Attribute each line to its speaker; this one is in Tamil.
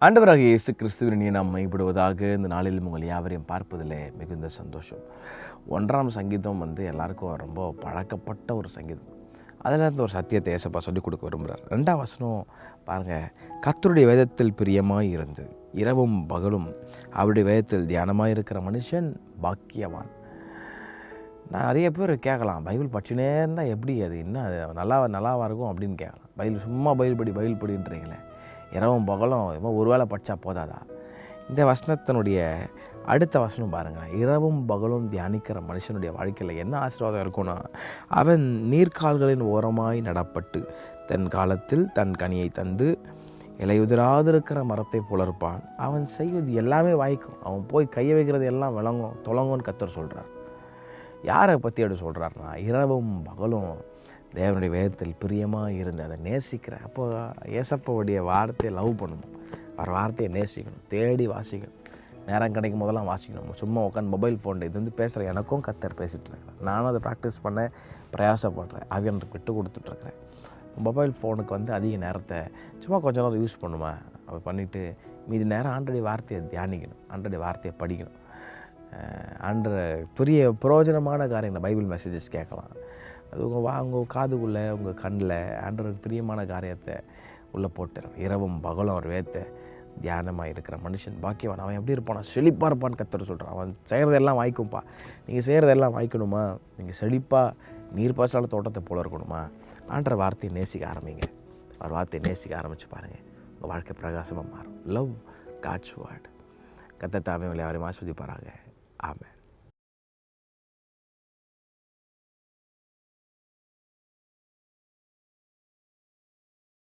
Speaker 1: ஆண்டவராகிய இயேசு கிறிஸ்துவின் இனிய நாம் மைப்படுவதாக இந்த நாளில் உங்கள் யாவரையும் பார்ப்பதில் மிகுந்த சந்தோஷம். 1ஆம் சங்கீதம் எல்லாருக்கும் ரொம்ப பழக்கப்பட்ட ஒரு சங்கீதம். அதில் இருந்து ஒரு சத்தியத்தை ஏசப்பா சொல்லிக் கொடுக்க விரும்புகிறார். 2ஆம் வசனம் பாருங்கள், கர்த்தருடைய வேதத்தில் பிரியமாய் இருந்து இரவும் பகலும் அவருடைய வேதத்தில் தியானமாக இருக்கிற மனுஷன் பாக்கியவான். நான் நிறைய பேர் கேட்கலாம், பைபிள் படிச்சுனே இருந்தால் எப்படி அது இன்னும் அது நல்லாவாக இருக்கும் அப்படின்னு கேட்கலாம். பைபிள் சும்மா பைபிள் படின்றீங்களே, இரவும் பகலும் ஒரு வேளை படித்தா போதாதா? இந்த வசனத்தினுடைய அடுத்த வசனம் பாருங்கள், இரவும் பகலும் தியானிக்கிற மனுஷனுடைய வாழ்க்கையில் என்ன ஆசீர்வாதம் இருக்கும்னா, அவன் நீர்க்கால்களின் ஓரமாய் நடப்பட்டு தன் காலத்தில் தன் கனியை தந்து இலையுதிராதிருக்கிற மரத்தை புலர்ப்பான். அவன் செய்வது எல்லாமே வாய்க்கும், அவன் போய் கையை வைக்கிறது எல்லாம் விளங்கும் தொலங்கும்னு கர்த்தர் சொல்கிறார். யாரை பற்றி அப்படி சொல்கிறாருன்னா, இரவும் பகலும் தேவனுடைய வேதத்தில் பிரியமாக இருந்து அதை நேசிக்கிறேன். அப்போ ஏசப்பாவுடைய வார்த்தையை லவ் பண்ணணும், அவர் வார்த்தையை நேசிக்கணும், தேடி வாசிக்கணும், நேரம் கிடைக்கும் போதெல்லாம் வாசிக்கணும். சும்மா உட்காந்து மொபைல் ஃபோன் இது பேசுகிற எனக்கும் கர்த்தர் பேசிகிட்டு இருக்கிறேன். நானும் அதை ப்ராக்டிஸ் பண்ண பிரயாசப்படுறேன், ஆவியானவருக்கு விட்டு கொடுத்துட்ருக்குறேன். மொபைல் ஃபோனுக்கு அதிக நேரத்தை சும்மா கொஞ்சம் நேரம் யூஸ் பண்ணுவேன். அப்படி பண்ணிவிட்டு மீதி நேரம் ஆண்டோடைய வார்த்தையை தியானிக்கணும், ஆண்டோடைய வார்த்தையை படிக்கணும். பெரிய பிரயோஜனமான காரியங்களை பைபிள் மெசேஜஸ் கேட்கலாம். அது உங்கள் காதுக்குள்ளே உங்கள் கண்ணில் ஆண்டவருக்கு பிரியமான காரியத்தை உள்ளே போட்டுரும். இரவும் பகலும் அவர் வேதத்தை தியானமாக இருக்கிற மனுஷன் பாக்கியவான். அவன் எப்படி இருப்பானா, செழிப்பாக இருப்பான்னு கர்த்தர் சொல்கிறான். அவன் செய்கிறதெல்லாம் வாய்க்கும்ப்பா. நீங்கள் செய்கிறதெல்லாம் வாய்க்கணுமா? நீங்கள் செழிப்பாக நீர்ப்பாய்ச்சலான தோட்டத்தை போல இருக்கணுமா? ஆண்டவர் வார்த்தையை நேசிக்க ஆரம்பிங்க. அவர் வார்த்தையை நேசிக்க ஆரம்பித்து பாருங்கள், உங்கள் வாழ்க்கை பிரகாசமாக மாறும். Love God's word. கர்த்தர் தாமே யாரையும் ஆஸ்வதிப்பாராங்க. ஆமென்.